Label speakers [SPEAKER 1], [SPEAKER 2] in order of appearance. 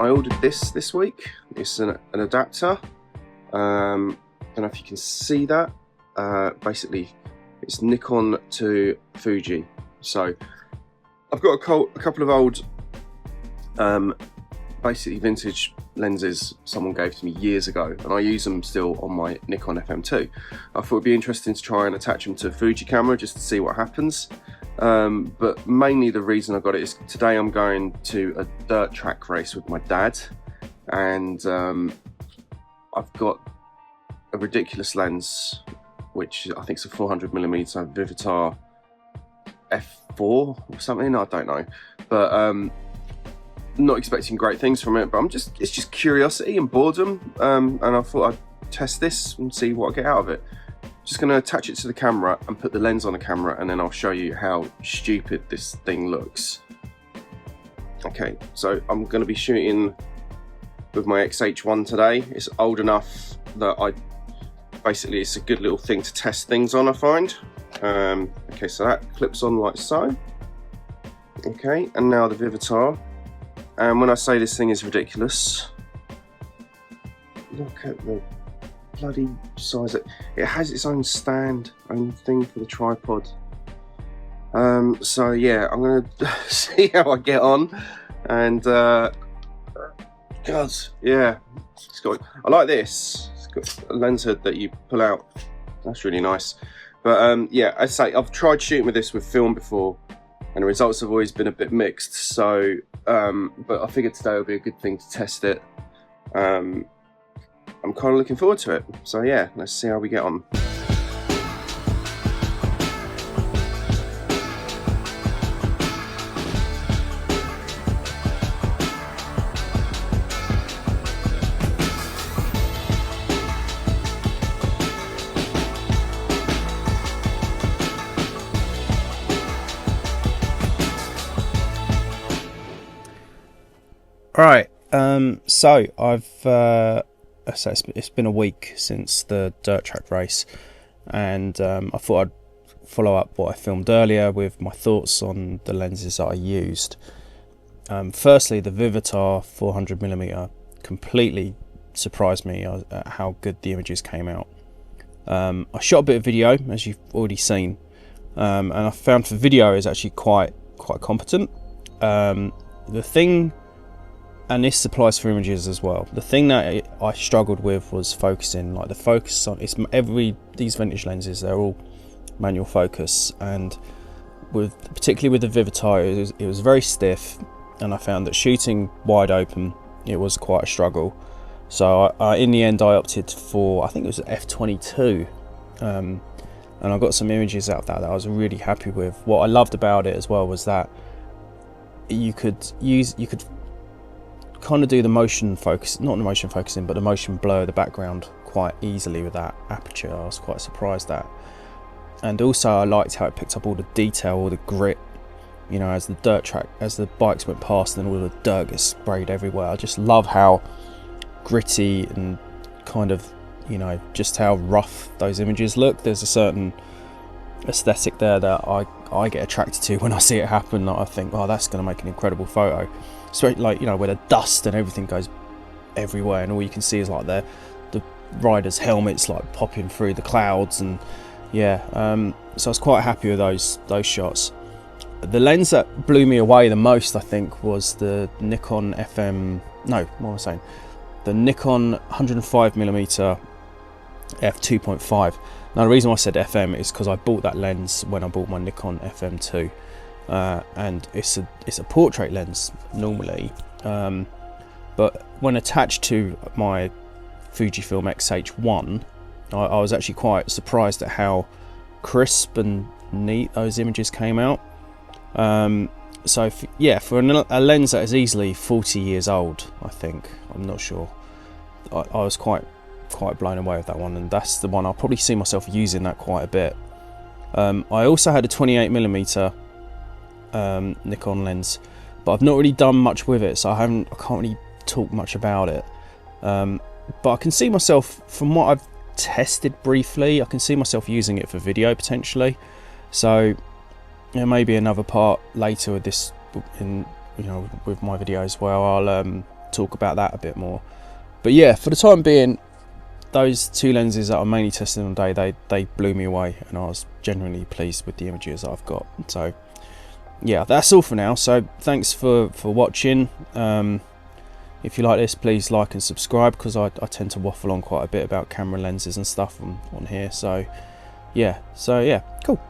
[SPEAKER 1] I ordered this week. It's an adapter. Don't know if you can see that. Basically, it's Nikon to Fuji. So I've got a couple of old, basically vintage lenses someone gave to me years ago, and I use them still on my Nikon FM2. I thought it'd be interesting to try and attach them to a Fuji camera just to see what happens. But mainly the reason I got it is today I'm going to a dirt track race with my dad, and I've got a ridiculous lens, which I think is a 400mm Vivitar f4 or something, I don't know, but not expecting great things from it, but it's just curiosity and boredom, and I thought I'd test this and see what I get out of it. Just going to attach it to the camera and put the lens on the camera, and then I'll show you how stupid this thing looks. Okay, so I'm going to be shooting with my X-H1 today. It's old enough that basically it's a good little thing to test things on, I find. Okay, so that clips on like so. Okay, and now the Vivitar. And when I say this thing is ridiculous, look at the bloody size. It has its own stand, own thing for the tripod. So yeah, I'm gonna see how I get on, and God, yeah, I like this. It's got a lens hood that you pull out. That's really nice. But yeah, I say I've tried shooting with this with film before, and the results have always been a bit mixed. So, but I figured today would be a good thing to test it. I'm kind of looking forward to it. So yeah, let's see how we get on.
[SPEAKER 2] Right, so it's been a week since the dirt track race, and I thought I'd follow up what I filmed earlier with my thoughts on the lenses that I used. Firstly, the Vivitar 400mm completely surprised me at how good the images came out. I shot a bit of video, as you've already seen, and I found for video is actually quite competent. The thing, and this applies for images as well, the thing that I struggled with was focusing. Like the focus on these vintage lenses, they're all manual focus, and particularly with the Vivitar, it was very stiff, and I found that shooting wide open, it was quite a struggle. So in the end I opted for, I think it was an f22, and I got some images out of that I was really happy with. What I loved about it as well was that you could kind of do the motion focus, not the motion focusing, but the motion blur the background quite easily with that aperture. I was quite surprised at. And also I liked how it picked up all the detail, all the grit, you know, as the bikes went past and all the dirt gets sprayed everywhere. I just love how gritty and kind of, you know, just how rough those images look. There's a certain aesthetic there that I get attracted to when I see it happen. I think, oh, that's going to make an incredible photo. So, like, you know, where the dust and everything goes everywhere, and all you can see is like the riders' helmets like popping through the clouds, and yeah. So I was quite happy with those shots. The lens that blew me away the most, I think, was the Nikon FM. No, what am I saying? The Nikon 105mm f2.5. Now the reason why I said FM is because I bought that lens when I bought my Nikon FM2. And it's a portrait lens normally, but when attached to my Fujifilm X-H1, I was actually quite surprised at how crisp and neat those images came out. So for a lens that is easily 40 years old, I think, I'm not sure, I was quite blown away with that one, and that's the one I'll probably see myself using that quite a bit. I also had a 28mm Nikon lens, but I've not really done much with it, so I can't really talk much about it. But I can see myself, from what I've tested briefly, I can see myself using it for video potentially. So there may be another part later with this, with my videos, where talk about that a bit more. But yeah, for the time being, those 2 lenses that I'm mainly testing on day, they blew me away, and I was genuinely pleased with the images that I've got. So yeah, that's all for now. So thanks for watching. If you like this, please like and subscribe, because I tend to waffle on quite a bit about camera lenses and stuff on here. So yeah, cool.